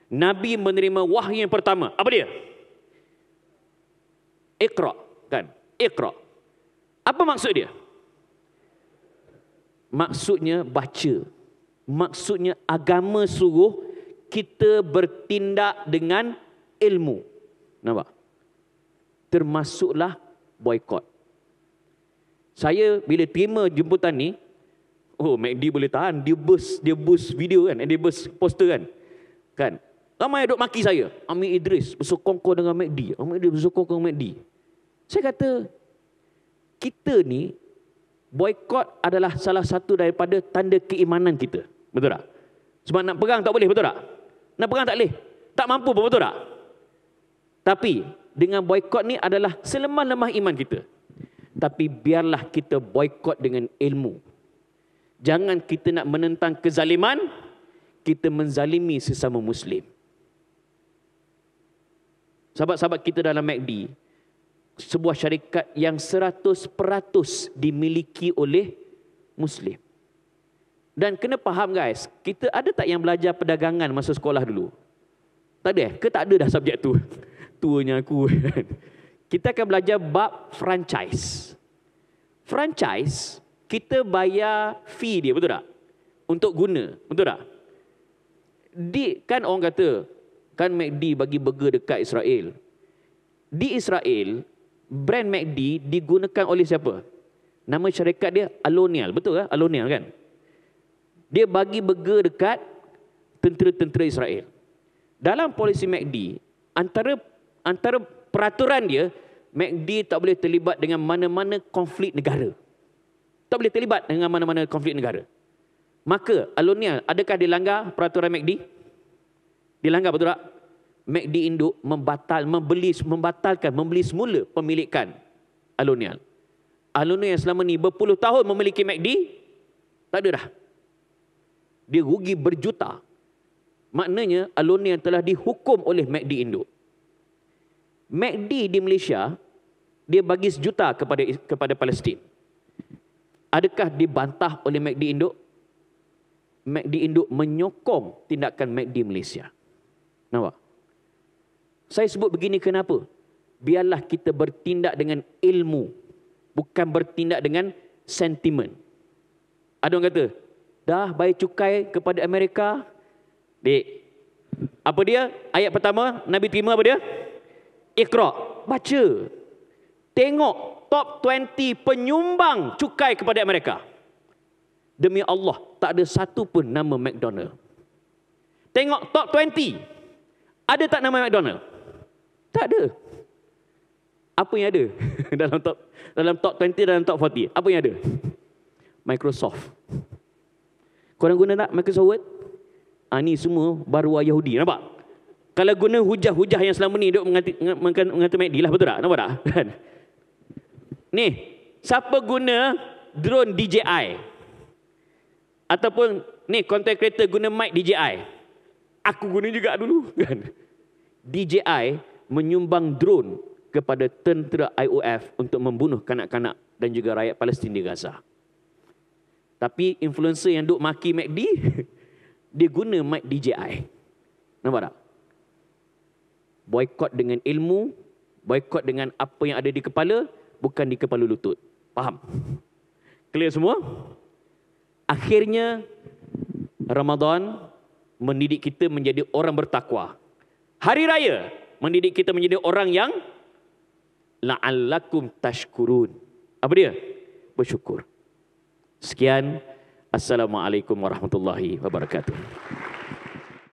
Nabi menerima wahyu yang pertama. Apa dia? Iqra, kan? Iqra. Apa maksud dia? Maksudnya baca. Maksudnya agama suruh kita bertindak dengan ilmu. Nampak? Termasuklah boykot. Saya bila terima jemputan ni, oh, MACD boleh tahan, dia boost video kan, dia boost poster kan. Kan? Ramai duk maki saya. Amir Idris bersekongkol dengan MACD. Amir Idris bersekongkol dengan MACD. Saya kata, kita ni boykot adalah salah satu daripada tanda keimanan kita. Betul tak? Sebab nak pegang tak boleh, betul tak? Nak pegang tak boleh. Tak mampu pun, betul tak? Tapi dengan boykot ni adalah selemah-lemah iman kita. Tapi biarlah kita boykot dengan ilmu. Jangan kita nak menentang kezaliman, kita menzalimi sesama Muslim. Sahabat-sahabat kita dalam MACD, sebuah syarikat yang 100% dimiliki oleh Muslim. Dan kena faham guys, kita ada tak yang belajar perdagangan masa sekolah dulu? Tak ada ke tak ada dah subjek tu? Tuanya aku. Kita akan belajar bab franchise. Franchise, kita bayar fee dia, betul tak? Untuk guna, betul tak? Kan orang kata, kan MACD bagi burger dekat Israel. Di Israel, brand MACD digunakan oleh siapa? Nama syarikat dia Alonial, betul tak? Alonial kan? Dia bagi burger dekat tentera-tentera Israel. Dalam polisi MACD, antara peraturan dia, MACD tak boleh terlibat dengan mana-mana konflik negara. Tak boleh terlibat dengan mana-mana konflik negara. Maka, Alonial, adakah dilanggar peraturan MACD? Dilanggar, betul tak? MACD induk membeli semula pemilikan Alonial. Alonial yang selama ni berpuluh tahun memiliki MACD, tak ada dah. Dia rugi berjuta. Maknanya Alonial telah dihukum oleh MACD induk. MACD di Malaysia, dia bagi sejuta kepada Palestin. Adakah dibantah oleh MACD induk? MACD induk menyokong tindakan MACD Malaysia. Nampak? Saya sebut begini kenapa? Biarlah kita bertindak dengan ilmu, bukan bertindak dengan sentimen. Ada orang kata, dah bayar cukai kepada Amerika. Dek, apa dia? Ayat pertama, Nabi terima apa dia? Iqra, baca. Tengok top 20 penyumbang cukai kepada Amerika. Demi Allah, tak ada satu pun nama McDonald. Tengok top 20. Ada tak nama McDonald? Tak ada. Apa yang ada? dalam top 20, dalam top 40. Apa yang ada? Microsoft. Korang guna tak Microsoft Word? Ni semua baru Yahudi. Nampak? Kalau guna hujah-hujah yang selama ni duk mengata MACD lah, betul tak? Nampak tak? Ni, siapa guna drone DJI? Ataupun ni content creator guna mic DJI? Aku guna juga dulu kan. DJI menyumbang drone kepada tentera IOF untuk membunuh kanak-kanak dan juga rakyat Palestin di Gaza. Tapi influencer yang duk maki MACD, dia guna mic DJI. Nampak tak? Boykot dengan ilmu, boykot dengan apa yang ada di kepala, bukan di kepala lutut. Faham? Clear semua? Akhirnya, Ramadan mendidik kita menjadi orang bertakwa. Hari Raya mendidik kita menjadi orang yang la'allakum tashkurun. Apa dia? Bersyukur. Sekian. Assalamualaikum warahmatullahi wabarakatuh.